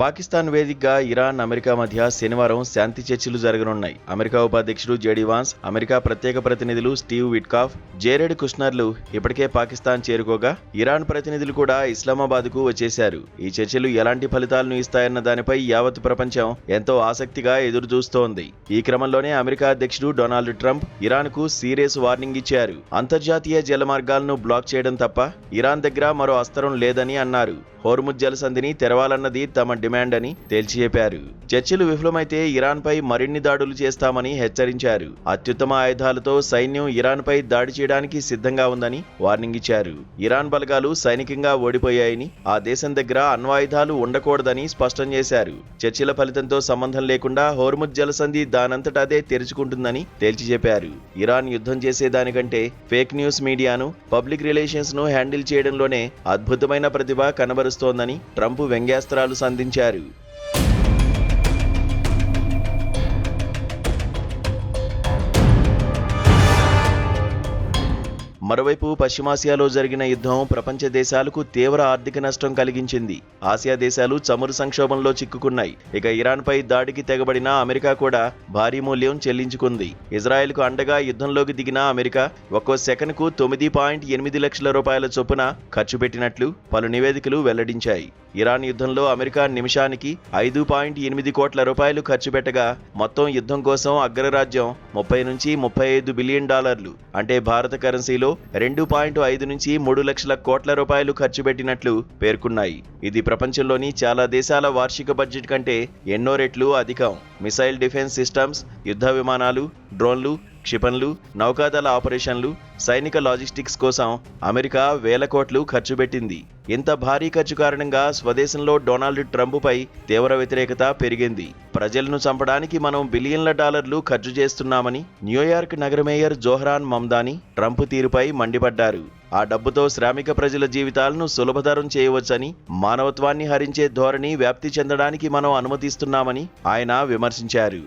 పాకిస్తాన్ వేదికగా Iran, America మధ్య శనివారం శాంతి చర్చలు జరగనున్నాయి. అమెరికా ఉపాధ్యక్షుడు జేడీ వాన్స్, అమెరికా ప్రత్యేక ప్రతినిధులు స్టీవ్ విట్కాఫ్, జేరెడ్ కుష్నర్లు ఇప్పటికే పాకిస్తాన్ చేరుకోగా ఇరాన్ ప్రతినిధులు కూడా ఇస్లామాబాద్కు వచ్చేశారు. ఈ చర్చలు ఎలాంటి ఫలితాలను ఇస్తాయన్న దానిపై యావత్ ప్రపంచం ఎంతో ఆసక్తిగా ఎదురుచూస్తోంది. ఈ క్రమంలోనే అమెరికా అధ్యక్షుడు డొనాల్డ్ ట్రంప్ ఇరాన్కు సీరియస్ వార్నింగ్ ఇచ్చారు. అంతర్జాతీయ జలమార్గాలను బ్లాక్ చేయడం తప్ప ఇరాన్ దగ్గర మరో అస్త్రం లేదని అన్నారు. హోర్ముజ్ జలసంధిని తెరవాలన్నది తమ డిమాండ్ అని తేల్చి చెప్పారు. చర్చలు విఫలమైతే ఇరాన్పై మరిన్ని దాడులు చేస్తామని హెచ్చరించారు. అత్యుత్తమ ఆయుధాలతో సైన్యం ఇరాన్పై దాడి చేయడానికి సిద్ధంగా ఉందని వార్నింగ్ ఇచ్చారు. ఇరాన్ బలగాలు సైనికంగా ఓడిపోయాయని, ఆ దేశం దగ్గర అణ్వాయుధాలు ఉండకూడదని స్పష్టం చేశారు. చర్చల ఫలితంతో సంబంధం లేకుండా హోర్ముజ్ జలసంధి దానంతటదే తెరుచుకుంటుందని తేల్చి చెప్పారు. ఇరాన్ యుద్ధం చేసేదానికంటే ఫేక్ న్యూస్ మీడియాను, పబ్లిక్ రిలేషన్స్ ను హ్యాండిల్ చేయడంలోనే అద్భుతమైన ప్రతిభ కనబరుస్తోందని ట్రంప్ వ్యంగ్యాస్త్రాలు సంధించారు. మరోవైపు పశ్చిమాసియాలో జరిగిన యుద్ధం ప్రపంచ దేశాలకు తీవ్ర ఆర్థిక నష్టం కలిగించింది. ఆసియా దేశాలు చమురు సంక్షోభంలో చిక్కుకున్నాయి. ఇక ఇరాన్పై దాడికి తెగబడిన అమెరికా కూడా భారీ మూల్యం చెల్లించుకుంది. ఇజ్రాయెల్కు అండగా యుద్ధంలోకి దిగిన అమెరికా ఒక్కో సెకనుకు 9.8 లక్షల రూపాయల చొప్పున ఖర్చు పెట్టినట్లు పలు నివేదికలు వెల్లడించాయి. ఇరాన్ యుద్ధంలో అమెరికా నిమిషానికి 5.8 కోట్ల రూపాయలు ఖర్చు పెట్టగా మొత్తం యుద్ధం కోసం అగ్రరాజ్యం 30 నుంచి 35 బిలియన్ డాలర్లు అంటే భారత కరెన్సీలో 2.5 నుంచి 3 లక్షల కోట్ల రూపాయలు ఖర్చు పెట్టినట్లు పేర్కొన్నాయి. ఇది ప్రపంచంలోని చాలా దేశాల వార్షిక బడ్జెట్ కంటే ఎన్నో రెట్లు అధికం. మిసైల్ డిఫెన్స్ సిస్టమ్స్, యుద్ధ విమానాలు, డ్రోన్లు, క్షిపణులు, నౌకాదళ ఆపరేషన్లు, సైనిక లాజిస్టిక్స్ కోసం అమెరికా వేల కోట్లు ఖర్చు పెట్టింది. ఇంత భారీ ఖర్చు కారణంగా స్వదేశంలో డొనాల్డ్ ట్రంప్పై తీవ్ర వ్యతిరేకత పెరిగింది. ప్రజలను చంపడానికి మనం బిలియన్ల డాలర్లు ఖర్చు చేస్తున్నామని న్యూయార్క్ నగర మేయర్ జోహ్రాన్ మమ్దాని ట్రంప్ తీరుపై మండిపడ్డారు. ఆ డబ్బుతో శ్రామిక ప్రజల జీవితాలను సులభతరం చేయవచ్చని, మానవత్వాన్ని హరించే ధోరణి వ్యాప్తి చెందడానికి మనం అనుమతిస్తున్నామని ఆయన విమర్శించారు.